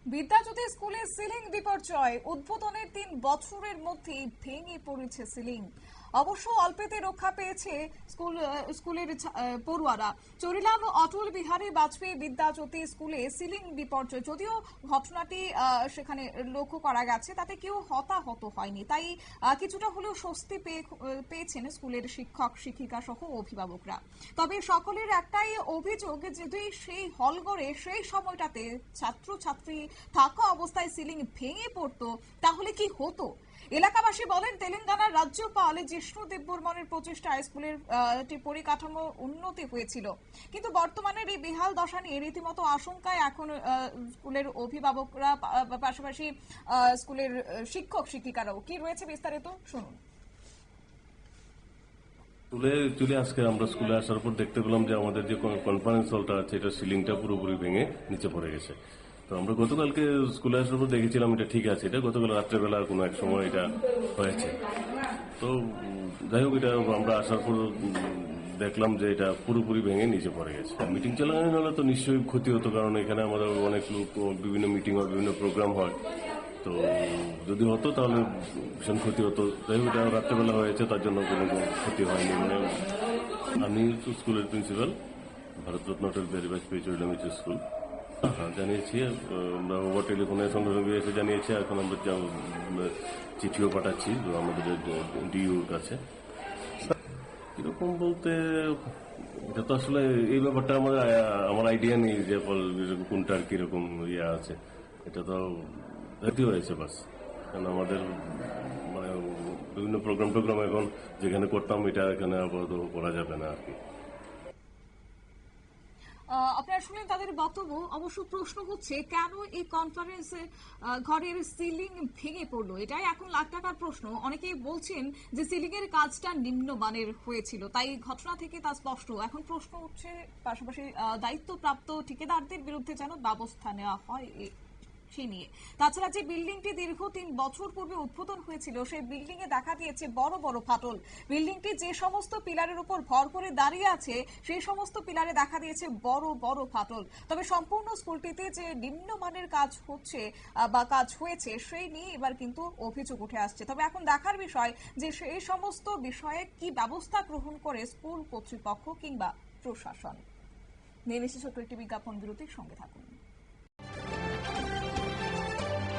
বিদ্যাজ্যোতি স্কুলে সিলিং বিপর্যয়, উদ্বোধনের ৩ বছরের মধ্যেই ভেঙে পড়েছে সিলিং। অবশ্য অল্পেতে রক্ষা পেয়েছে স্কুলের পড়ুয়ারা। চরিলাম অটল বিহারী বাজপেয়ী বিদ্যাজ্যোতি স্কুলে সিলিং বিপর্যয়, যদিও ঘটনাটি সেখানে লক্ষ্য করা গেছে, তাতে কেউ হতাহত হয়নি, তাই কিছুটা হলেও স্বস্তি পেয়েছেন স্কুলের শিক্ষক শিক্ষিকা সহ অভিভাবকরা। তবে সকলের একটাই অভিযোগ, যদি সেই হলঘরে সেই সময়টাতে ছাত্রছাত্রী থাকা অবস্থায় সিলিং ভেঙে পড়তো তাহলে কি হতো। এলাকাবাসী বলেন, তেলেঙ্গানার রাজ্যপাল জিষ্ণু দেববর্মনের প্রচেষ্টায় স্কুলের পরিকাঠামো উন্নতি হয়েছিল, কিন্তু বর্তমানের এই বেহাল দশা নিয়ে রীতিমতো আশঙ্কায় এখন স্কুলের অভিভাবকরা, পাশাপাশি স্কুলের শিক্ষক শিক্ষিকারাও। কি রয়েছে বিস্তারিত শুনুন। চলে আজকে আমরা স্কুলে আসার পর দেখতে পেলাম যে আমাদের যে কনফারেন্স হলটা আছে এটা সিলিংটা পুরোপুরি ভেঙে নিচে পড়ে গেছে। তো আমরা গতকালকে স্কুলে আসার পর দেখেছিলাম এটা ঠিক আছে, এটা গতকাল রাত্রেবেলা কোনো এক সময় এটা হয়েছে। তো যাই হোক, এটা আমরা আসার পর দেখলাম যে এটা পুরোপুরি ভেঙে নিচে পড়ে গেছে। মিটিং চালানো হলে তো নিশ্চয়ই ক্ষতি হতো, কারণ এখানে আমাদের অনেক লোক, বিভিন্ন মিটিং হয়, বিভিন্ন প্রোগ্রাম হয়। তো যদি হতো তাহলে ভীষণ ক্ষতি হতো। যাই হোক, এটা রাত্রেবেলা হয়েছে, তার জন্য কোনো ক্ষতি হয়নি। মানে আমি স্কুলের প্রিন্সিপাল, ভারতরত্ন অটল বিহারী বাজপেয়ী চরিলাম স্কুল। হ্যাঁ, জানিয়েছি, আমরা ওভার টেলিফোনের সঙ্গে সঙ্গে এসে জানিয়েছি। এখন আমরা চিঠিও পাঠাচ্ছি আমাদের ডিইউর কাছে। কিরকম বলতে, এটা তো আসলে এই ব্যাপারটা আমার আইডিয়া নেই যে কোনটার কিরকম ইয়ে আছে। এটা তো ক্ষতি হয়েছে বাস, কারণ আমাদের মানে বিভিন্ন প্রোগ্রাম এখন যেখানে করতাম এটা এখানে আপাতত করা যাবে না আর কি। আপনারা শুনলেন তাদের বক্তব্য। অবশ্য প্রশ্ন হচ্ছে, কেন এই কনফারেন্সে ঘরের সিলিং ভেঙে পড়লো, এটাই এখন লাখ টাকার প্রশ্ন। অনেকেই বলছেন যে সিলিং এর কাজটা নিম্নমানের হয়েছিল, তাই ঘটনা থেকে তা স্পষ্ট। এখন প্রশ্ন উঠছে পাশাপাশি দায়িত্বপ্রাপ্ত ঠিকাদারদের বিরুদ্ধে যেন ব্যবস্থা নেওয়া হয় সেই নিয়ে। তাছাড়া যে বিল্ডিংটি দীর্ঘ ৩ বছর পূর্বে উদ্বোধন হয়েছিল, সেই বিল্ডিং এ দেখা দিয়েছে বড় বড় ফাটল। বিল্ডিংটি যে সমস্ত পিলারের উপর ভর করে দাঁড়িয়ে আছে, সেই সমস্ত পিলারে দেখা দিয়েছে বড় বড় ফাটল। তবে সম্পূর্ণ স্কুলটিতে যে নিম্নমানের কাজ হচ্ছে বা কাজ হয়েছে, সেই নিয়ে এবার কিন্তু অভিযোগ উঠে আসছে। তবে এখন দেখার বিষয় যে সেই সমস্ত বিষয়ে কি ব্যবস্থা গ্রহণ করে স্কুল কর্তৃপক্ষ কিংবা প্রশাসন। নিয়ে নিচ্ছে ছোট্ট একটি বিজ্ঞাপন বিরতির সঙ্গে থাকুন।